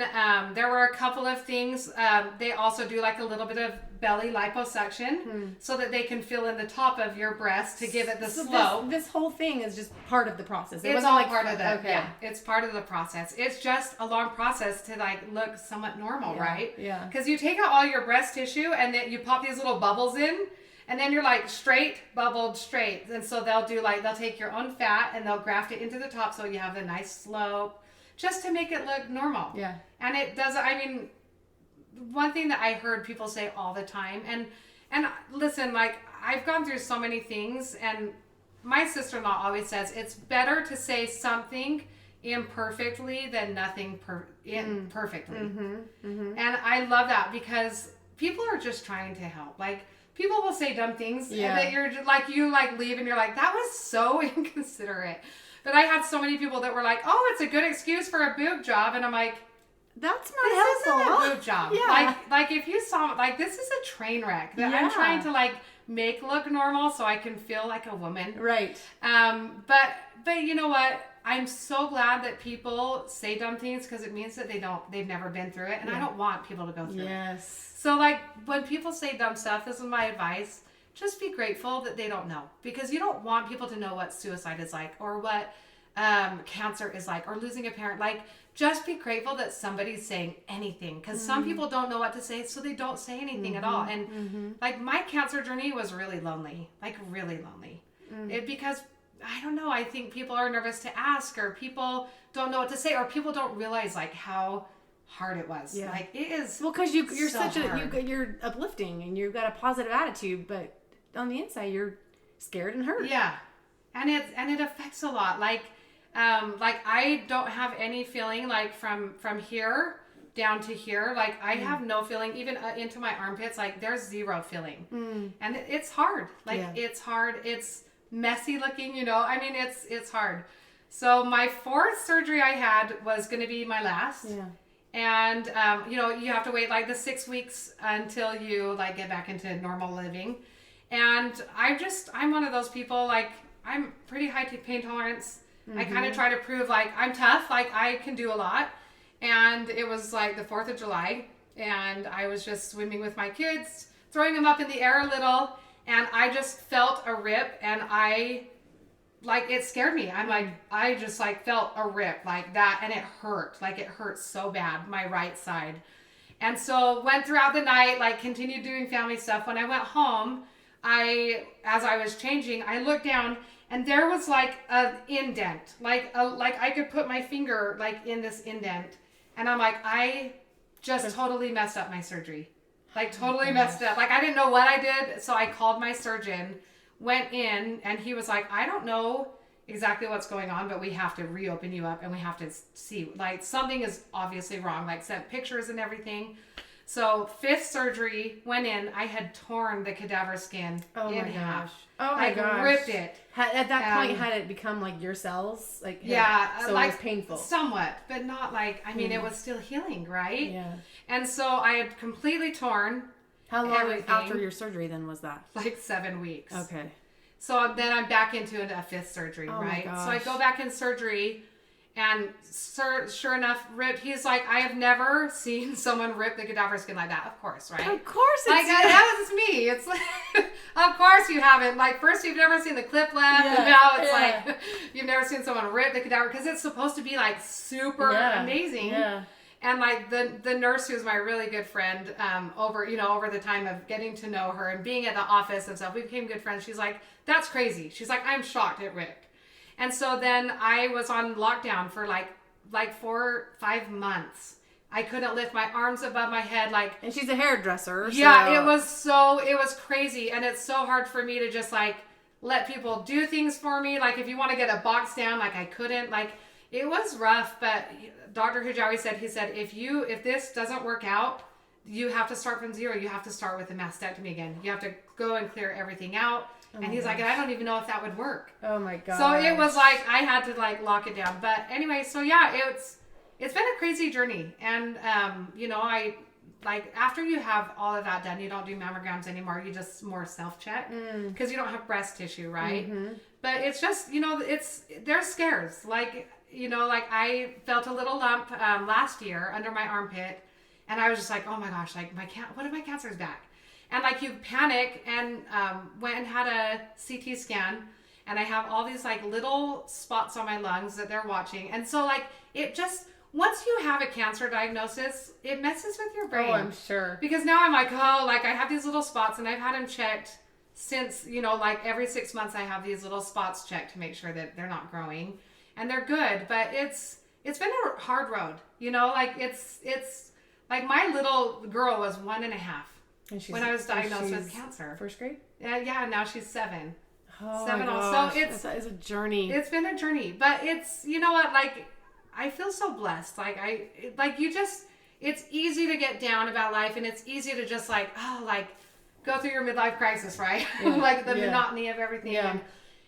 there were a couple of things. They also do like a little bit of belly liposuction so that they can fill in the top of your breast to give it the slope. This whole thing is just part of the process. It's all like part of it. Okay. Yeah, it's part of the process. It's just a long process to like look somewhat normal, right? Yeah. Because you take out all your breast tissue and then you pop these little bubbles in. And then you're like straight, bubbled straight. And so they'll take your own fat and they'll graft it into the top so you have a nice slope just to make it look normal. Yeah. And it does, one thing that I heard people say all the time, and listen, like I've gone through so many things, and my sister-in-law always says it's better to say something imperfectly than nothing perfectly. And I love that because people are just trying to help. Like, people will say dumb things that you're just, like, you like leave and you're like, that was so inconsiderate. But I had so many people that were like, oh, it's a good excuse for a boob job. And I'm like, that's not helpful. This isn't a boob job. Yeah. Like if you saw, like, this is a train wreck that I'm trying to like make look normal so I can feel like a woman. Right. But you know what? I'm so glad that people say dumb things because it means that they've never been through it. And I don't want people to go through it. Yes. So, like, when people say dumb stuff, this is my advice. Just be grateful that they don't know. Because you don't want people to know what suicide is like or what cancer is like or losing a parent. Like, just be grateful that somebody's saying anything. Because some people don't know what to say, so they don't say anything at all. And, like, my cancer journey was really lonely. Like, really lonely. Because, I don't know, I think people are nervous to ask or people don't know what to say or people don't realize, like, how hard it was. Yeah. Like, it is. Well, because you're so you're uplifting and you've got a positive attitude, but on the inside you're scared and hurt. Yeah, and it affects a lot. Like I don't have any feeling like from here down to here. Like I have no feeling even into my armpits. Like there's zero feeling, and it's hard. Like it's hard. It's messy looking. You know, I mean it's hard. So my fourth surgery I had was going to be my last. Yeah. And, you have to wait like the 6 weeks until you like get back into normal living. And I'm one of those people, like I'm pretty high pain tolerance. I kind of try to prove like I'm tough, like I can do a lot. And it was like the 4th of July and I was just swimming with my kids, throwing them up in the air a little. And I just felt a rip and it scared me. I just like felt a rip like that and it hurt. Like it hurt so bad, my right side. And so went throughout the night, like continued doing family stuff. When I went home, as I was changing, I looked down and there was like an indent. Like I could put my finger like in this indent. And I'm like, I just totally messed up my surgery. Like totally messed up. Like I didn't know what I did. So I called my surgeon. Went in and he was like, I don't know exactly what's going on, but we have to reopen you up and we have to see, like something is obviously wrong, like sent pictures and everything. So 5th surgery, went in, I had torn the cadaver skin in half. Oh my gosh. Ripped it. At that point, had it become like your cells? Like so like, it was painful. Somewhat, but not like, I mean, it was still healing, right? Yeah. And so I had completely torn. How long after your surgery then was that? Like 7 weeks. Okay. So then I'm back into a 5th surgery, right? So I go back in surgery and sure enough, ripped. He's like, I have never seen someone rip the cadaver skin like that. Of course, right? Of course it's like that was me. It's like, of course you haven't. Like first you've never seen the clip left and now it's like you've never seen someone rip the cadaver because it's supposed to be like super amazing. Yeah. And like the nurse who's my really good friend, over the time of getting to know her and being at the office and stuff, we became good friends. She's like, that's crazy. She's like, I'm shocked it ripped. And so then I was on lockdown for like 4 or 5 months. I couldn't lift my arms above my head. And she's a hairdresser. Yeah, it was crazy. And it's so hard for me to just like let people do things for me. Like if you want to get a box down, like I couldn't, like It was rough, but Dr. Hijawi said, if this doesn't work out, you have to start from zero. You have to start with a mastectomy again. You have to go and clear everything out. And he's like, I don't even know if that would work. Oh my God. So it was like, I had to like lock it down. But anyway, so yeah, it's been a crazy journey. And, I like after you have all of that done, you don't do mammograms anymore. You just more self-check because you don't have breast tissue, right? Mm-hmm. But it's just, there's scares. Like I felt a little lump last year under my armpit. And I was just like, oh my gosh, like what if my cancer's back? And like you panic and went and had a CT scan. And I have all these like little spots on my lungs that they're watching. And so like it just, once you have a cancer diagnosis, it messes with your brain. Oh, I'm sure. Because now I'm like, I have these little spots and I've had them checked since, like every 6 months I have these little spots checked to make sure that they're not growing. And they're good, but it's been a hard road. Like it's like my little girl was 1.5 when I was diagnosed with cancer. First grade? Yeah, now she's 7. Oh 7 my also. gosh. So it's a journey. It's been a journey, but it's, you know what, like I feel so blessed. It's easy to get down about life and it's easy to just like, go through your midlife crisis, right? Yeah. Like the monotony of everything. Yeah.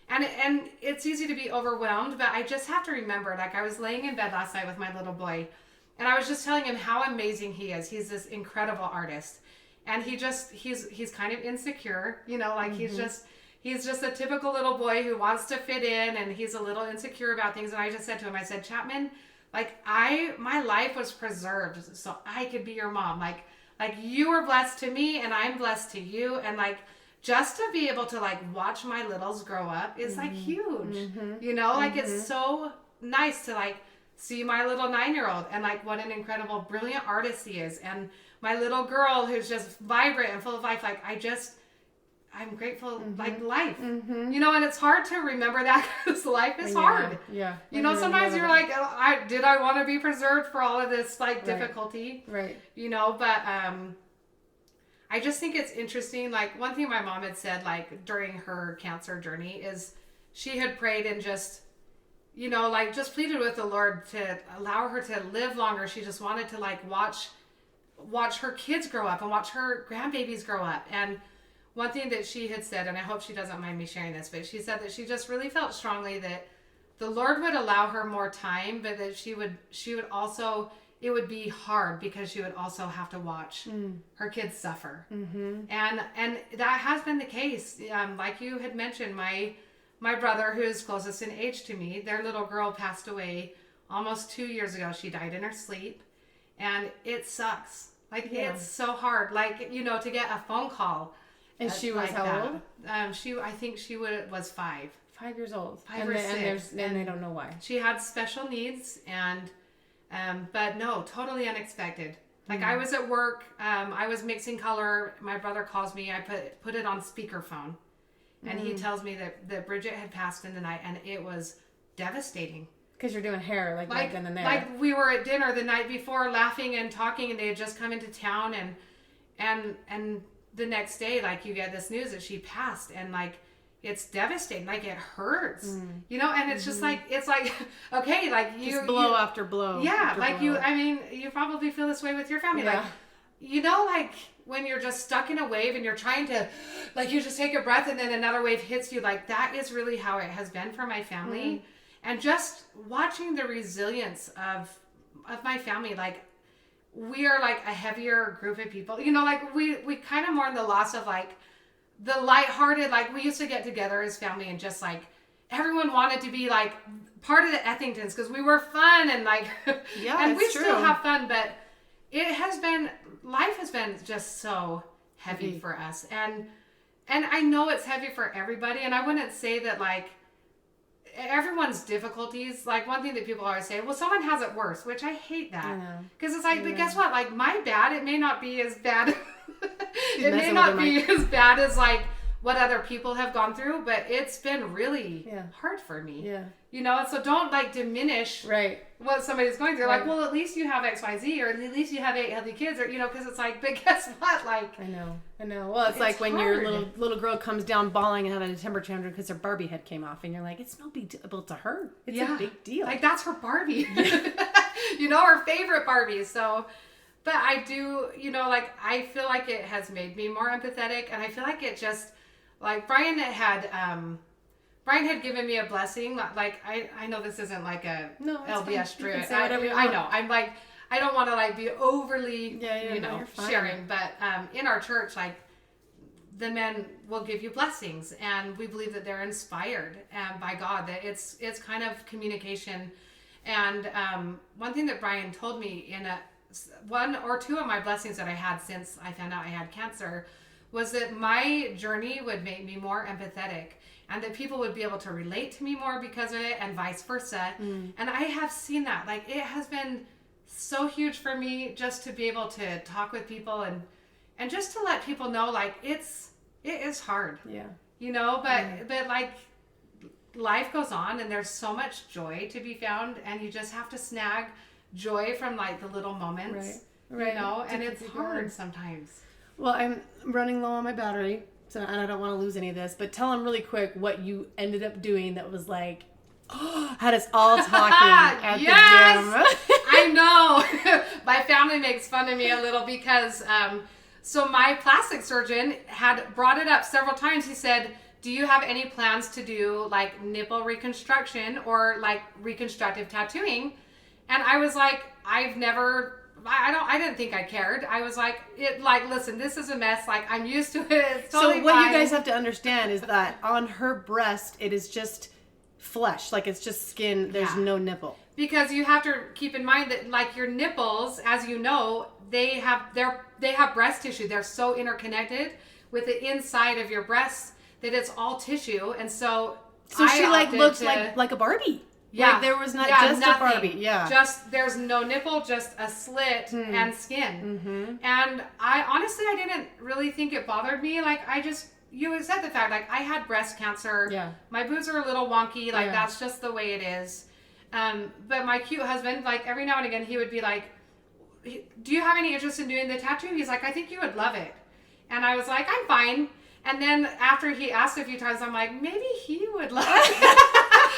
And it's easy to be overwhelmed, but I just have to remember, like I was laying in bed last night with my little boy and I was just telling him how amazing he is. He's this incredible artist and he's kind of insecure, like mm-hmm. He's just a typical little boy who wants to fit in and he's a little insecure about things. And I just said to him, I said, Chapman, like my life was preserved so I could be your mom. Like you were blessed to me and I'm blessed to you. And like, just to be able to like watch my littles grow up is like huge, mm-hmm. Like mm-hmm. It's so nice to like see my little 9-year-old and like what an incredible, brilliant artist he is. And my little girl who's just vibrant and full of life. Like I'm grateful, mm-hmm. like life, mm-hmm. And it's hard to remember that because life is hard. Yeah. Sometimes you're like, did I want to be preserved for all of this like difficulty? Right. But I just think it's interesting. Like one thing my mom had said, like during her cancer journey is she had prayed and just, just pleaded with the Lord to allow her to live longer. She just wanted to like watch her kids grow up and watch her grandbabies grow up. And one thing that she had said, and I hope she doesn't mind me sharing this, but she said that she just really felt strongly that the Lord would allow her more time, but that she would also, it would be hard because she would also have to watch her kids suffer. Mm-hmm. And that has been the case. Like you had mentioned, my brother, who is closest in age to me, their little girl passed away almost 2 years ago. She died in her sleep. And it sucks. Like, it's so hard. Like, to get a phone call. And she was like how old? I think she was 5. 5 years old. 5 or 6. And they don't know why. She had special needs but no, totally unexpected. Like I was at work, I was mixing color. My brother calls me. I put it on speakerphone, and he tells me that Bridget had passed in the night, and it was devastating. Because you're doing hair like then and there. Like we were at dinner the night before, laughing and talking, and they had just come into town, and the next day, like you get this news that she passed, and like. It's devastating. Like it hurts, and it's just like, it's like, okay, like just blow after blow. Yeah. After like blow. you probably feel this way with your family. Yeah. Like, like when you're just stuck in a wave and you're trying to, like, you just take a breath and then another wave hits you. Like that is really how it has been for my family. And just watching the resilience of my family, like we are like a heavier group of people, like we kind of mourn the loss of like, the lighthearted, like we used to get together as family and just like everyone wanted to be like part of the Ethingtons because we were fun and like and we still have fun, but life has been just so heavy for us, and I know it's heavy for everybody, and I wouldn't say that like everyone's difficulties, like one thing that people always say, well, someone has it worse, which I hate that because it's like, but guess what, like my bad, it may not be as bad it may not be as bad as like what other people have gone through, but it's been really hard for me. You know, so don't like diminish right. what somebody's going through. Right. Like, well, at least you have XYZ, or at least you have 8 healthy kids, or, you know, because it's like, but guess what? Like, I know. Well, it's like when hard. your little girl comes down bawling and having a temper tantrum because her Barbie head came off, and you're like, it's no big deal to her. It's a big deal. Like, that's her Barbie. You know, her favorite Barbie. So, but I do, you know, like, I feel like it has made me more empathetic, and I feel like it just, like, Brian had given me a blessing. Like, I know this isn't like a LDS trip. I know. I'm like, I don't want to like be overly, you know, sharing, but in our church, like, the men will give you blessings, and we believe that they're inspired by God, that it's kind of communication. And one thing that Brian told me in one or two of my blessings that I had since I found out I had cancer was that my journey would make me more empathetic, and that people would be able to relate to me more because of it, and vice versa. And I have seen that. Like, it has been so huge for me just to be able to talk with people and just to let people know, like, it is hard. Yeah. You know, but like, life goes on, and there's so much joy to be found, and you just have to snag joy from like the little moments. Right. You know, and it's hard sometimes. Well, I'm running low on my battery. So, and I don't want to lose any of this, but tell them really quick what you ended up doing that was like, had us all talking at the gym. I know. My family makes fun of me a little because, so my plastic surgeon had brought it up several times. He said, do you have any plans to do like nipple reconstruction or like reconstructive tattooing? And I was like, I didn't think I cared. I was like, listen, this is a mess. Like, I'm used to it. It's totally so what fine. you guys have to understand is that on her breast, it is just flesh. Like, it's just skin. There's no nipple. Because you have to keep in mind that, like, your nipples, as you know, they have breast tissue. They're so interconnected with the inside of your breasts that it's all tissue. And so she like looked like a Barbie. Yeah, like there was not just nothing. A Barbie. Yeah, just there's no nipple, just a slit and skin. And I didn't really think it bothered me. Like, you said the fact, like, I had breast cancer. Yeah, my boobs are a little wonky. Like, that's just the way it is. But my cute husband, like, every now and again, he would be like, "Do you have any interest in doing the tattoo?" He's like, "I think you would love it." And I was like, "I'm fine." And then after he asked a few times, I'm like, maybe he would like it.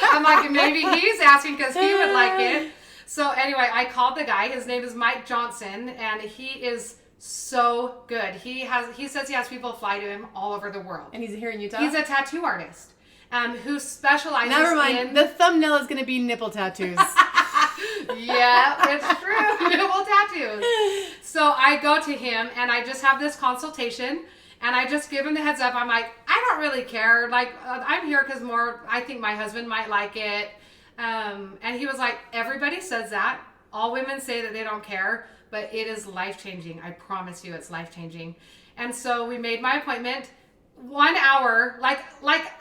I'm like, maybe he's asking because he would like it. So anyway, I called the guy. His name is Mike Johnson, and he is so good. He says he has people fly to him all over the world. And he's here in Utah? He's a tattoo artist who specializes in... Never mind. The thumbnail is going to be nipple tattoos. Yeah, it's true. Nipple tattoos. So I go to him, and I just have this consultation. And I just give him the heads up. I'm like, I don't really care. Like, I'm here because I think my husband might like it. And he was like, everybody says that. All women say that they don't care, but it is life-changing. I promise you it's life-changing. And so we made my appointment 1 hour, like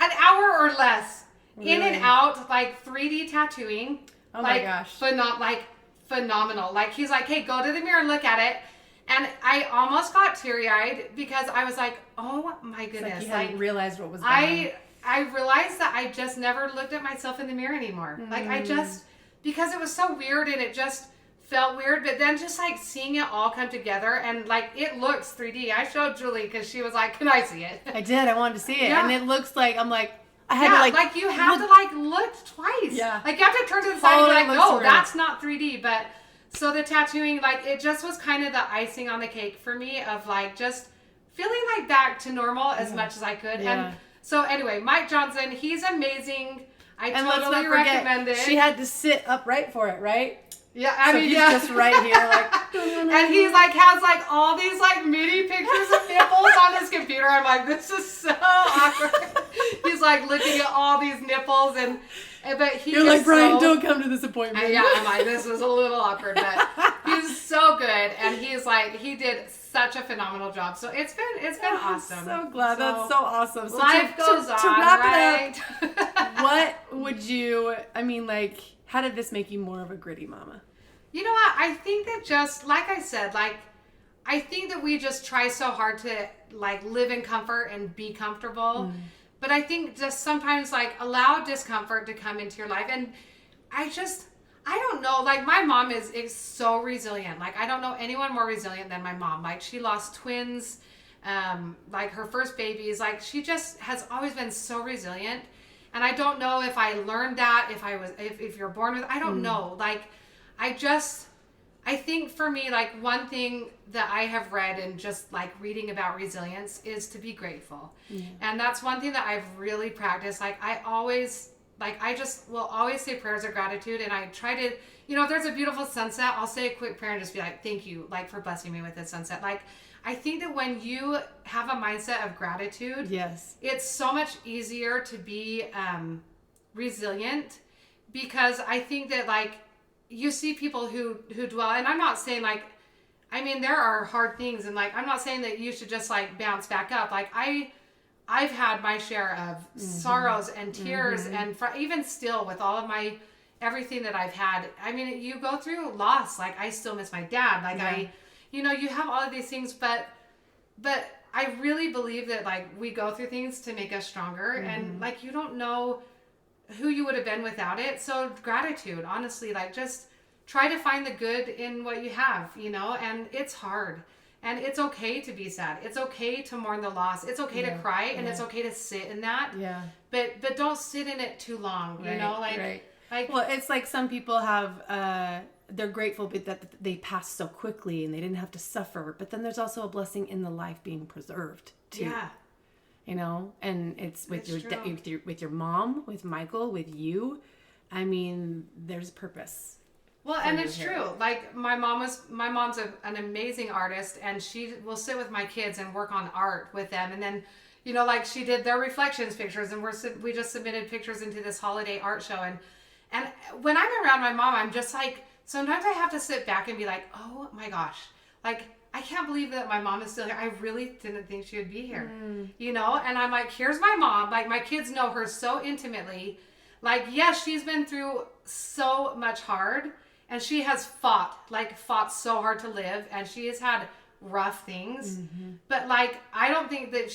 an hour or less. Really? In and out, like 3D tattooing. Oh my gosh. Phenomenal. Like, he's like, hey, go to the mirror and look at it. And I almost got teary-eyed because I was like, oh my goodness. It's like you hadn't realized what was going on. I realized that I just never looked at myself in the mirror anymore. Like, because it was so weird and it just felt weird, but then just like seeing it all come together and like it looks 3D. I showed Julie because she was like, can I see it? I did. I wanted to see it. Yeah. And it looks like, I'm like, I had to like you have to like look twice. Yeah. Like you have to turn to the side and be like, no, that's not 3D. But so the tattooing, like it just was kind of the icing on the cake for me of like just feeling like back to normal as much as I could. Yeah. And so anyway, Mike Johnson, he's amazing. I totally recommend it. She had to sit upright for it, right? Yeah, I mean, he's just right here, like, and he's like has like all these like mini pictures of nipples on his computer. I'm like, this is so awkward. He's like looking at all these nipples, but you're like, Brian, don't come to this appointment. Yeah, I'm like, this is a little awkward, but he's so good, and he did such a phenomenal job. So it's been awesome. I'm so glad. That's so awesome. So life goes on. To wrap it up, what would you? I mean, like. How did this make you more of a gritty mama? You know what? I think that just, like I said, like, I think that we just try so hard to, like, live in comfort and be comfortable. But I think just sometimes like allow discomfort to come into your life. And I don't know, like my mom is so resilient. Like I don't know anyone more resilient than my mom. Like she lost twins, like her first babies. Like she just has always been so resilient. And I don't know if I learned that, if you're born with, I don't know. Like I think for me, like one thing that I have read and just like reading about resilience is to be grateful. And that's one thing that I've really practiced. Like I just will always say prayers of gratitude. And I try to, if there's a beautiful sunset, I'll say a quick prayer and just be like, thank you, like for blessing me with this sunset. Like, I think that when you have a mindset of gratitude, yes, it's so much easier to be resilient, because I think that like you see people who dwell, and I'm not saying like, I mean, there are hard things, and like I'm not saying that you should just like bounce back up. Like I've had my share of sorrows and tears, and even still with all of my everything that I've had. I mean, you go through loss. Like I still miss my dad. Like you have all of these things, but I really believe that like we go through things to make us stronger, and like you don't know who you would have been without it. So gratitude, honestly, like just try to find the good in what you have, and it's hard, and it's okay to be sad. It's okay to mourn the loss. It's okay to cry, and it's okay to sit in that. Yeah. But don't sit in it too long, like well, it's like some people have they're grateful that they passed so quickly and they didn't have to suffer. But then there's also a blessing in the life being preserved too. Yeah. And it's with your mom, with Michael, with you. I mean, there's purpose. Well, and it's true. Like my mom's an amazing artist, and she will sit with my kids and work on art with them. And then, like she did their reflections pictures, and we just submitted pictures into this holiday art show. And when I'm around my mom, I'm just like, sometimes I have to sit back and be like, oh my gosh, like I can't believe that my mom is still here. I really didn't think she would be here, And I'm like, here's my mom. Like my kids know her so intimately. Like, yes, she's been through so much hard, and she has fought so hard to live, and she has had rough things. But like, I don't think that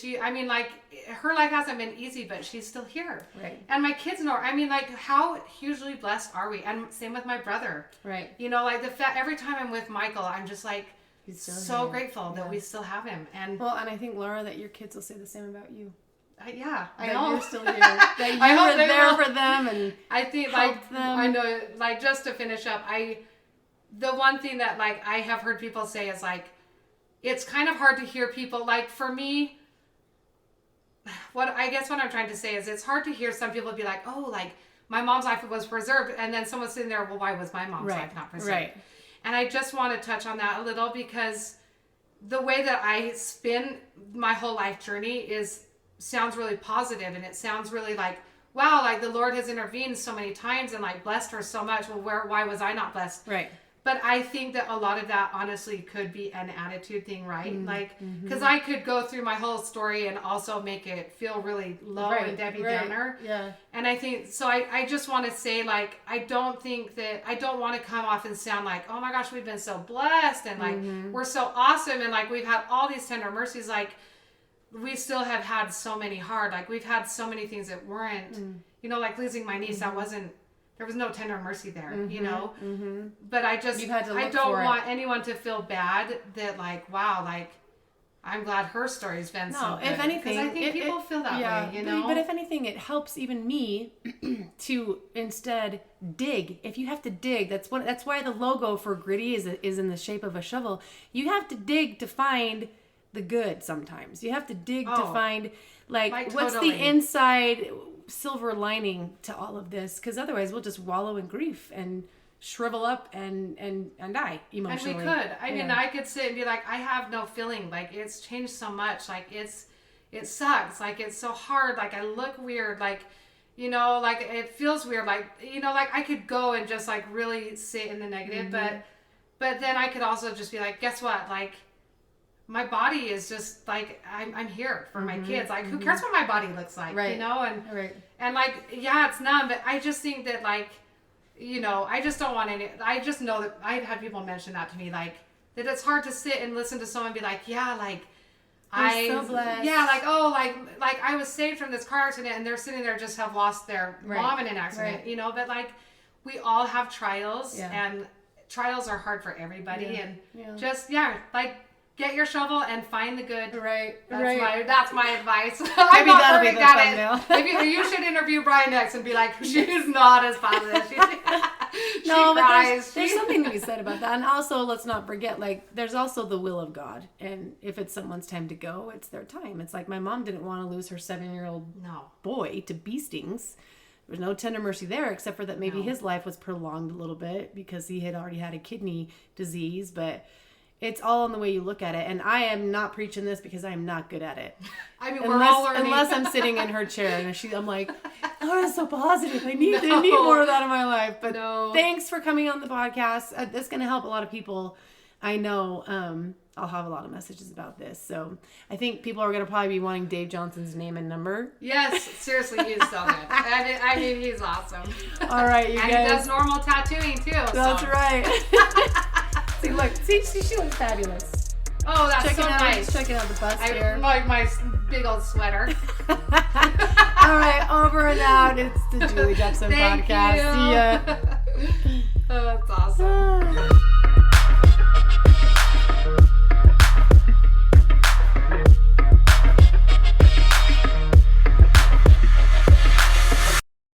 her life hasn't been easy, but she's still here. Right. And my kids know, like how hugely blessed are we? And same with my brother. Right. Like every time I'm with Michael, I'm just like, so here. grateful that we still have him. And well, and I think, Laura, that your kids will say the same about you. I that hope you're still here. That you were there for them, and I think helped them. I know, like just to finish up, the one thing that like I have heard people say is like, it's kind of hard to hear people, like for me, what I'm trying to say is it's hard to hear some people be like, oh, like my mom's life was preserved, and then someone's sitting there, well, why was my mom's life not preserved? Right. And I just want to touch on that a little, because the way that I spin my whole life journey sounds really positive, and it sounds really like, wow, like the Lord has intervened so many times and like blessed her so much. Well, why was I not blessed? Right. But I think that a lot of that honestly could be an attitude thing, right? Like, because I could go through my whole story and also make it feel really low and Debbie Downer. Yeah. And I think, so I just want to say, like, I don't want to come off and sound like, oh my gosh, we've been so blessed, and like, we're so awesome, and like, we've had all these tender mercies. Like, we still have had so many hard, like, we've had so many things that weren't, like losing my niece, there was no tender mercy there, But I don't want anyone to feel bad that like, wow, like I'm glad her story's been so good. If anything, because I think people feel that way, But if anything, it helps even me to instead dig. If you have to dig, that's why the logo for Gritty is in the shape of a shovel. You have to dig to find the good. Sometimes you have to dig to find like what's the inside silver lining to all of this, because otherwise we'll just wallow in grief and shrivel up and die emotionally. And we could. I mean, I could sit and be like, I have no feeling. Like, it's changed so much. Like, it sucks. Like, it's so hard. Like, I look weird. Like, like it feels weird. Like, like I could go and just like really sit in the negative, but then I could also just be like, guess what? Like, my body is just like, I'm here for my kids. Like, who cares what my body looks like, right. And like, yeah, it's numb, but I just think that like, I just don't want I just know that I've had people mention that to me, like that it's hard to sit and listen to someone be like, yeah, like I'm so blessed. Yeah, like I was saved from this car accident, and they're sitting there just have lost their mom in an accident, you know. But like, we all have trials, and trials are hard for everybody, and just like, get your shovel and find the good. That's my advice. I'm Maybe not that'll be perfect the at it. thumbnail. You should interview Brian next and be like, she's not as positive. She No, but cries. there's something to be said about that. And also, let's not forget, like, there's also the will of God. And if it's someone's time to go, it's their time. It's like my mom didn't want to lose her 7-year-old boy to bee stings. There was no tender mercy there, except for that maybe his life was prolonged a little bit because he had already had a kidney disease. But it's all in the way you look at it. And I am not preaching this because I am not good at it. I mean, we're all learning. Unless I'm sitting in her chair and I'm like, Laura's so positive. I need more of that in my life. But thanks for coming on the podcast. That's going to help a lot of people. I know I'll have a lot of messages about this. So I think people are going to probably be wanting Dave Johnson's name and number. Yes, seriously, he's so good. I mean, he's awesome. All right, you and guys. He does normal tattooing too. That's right. See, look, see, she looks fabulous. Oh, that's so nice. Checking out the bust here. Like my big old sweater. All right, over and out. It's the Julie Jeppson podcast. You. See ya. Oh, that's awesome.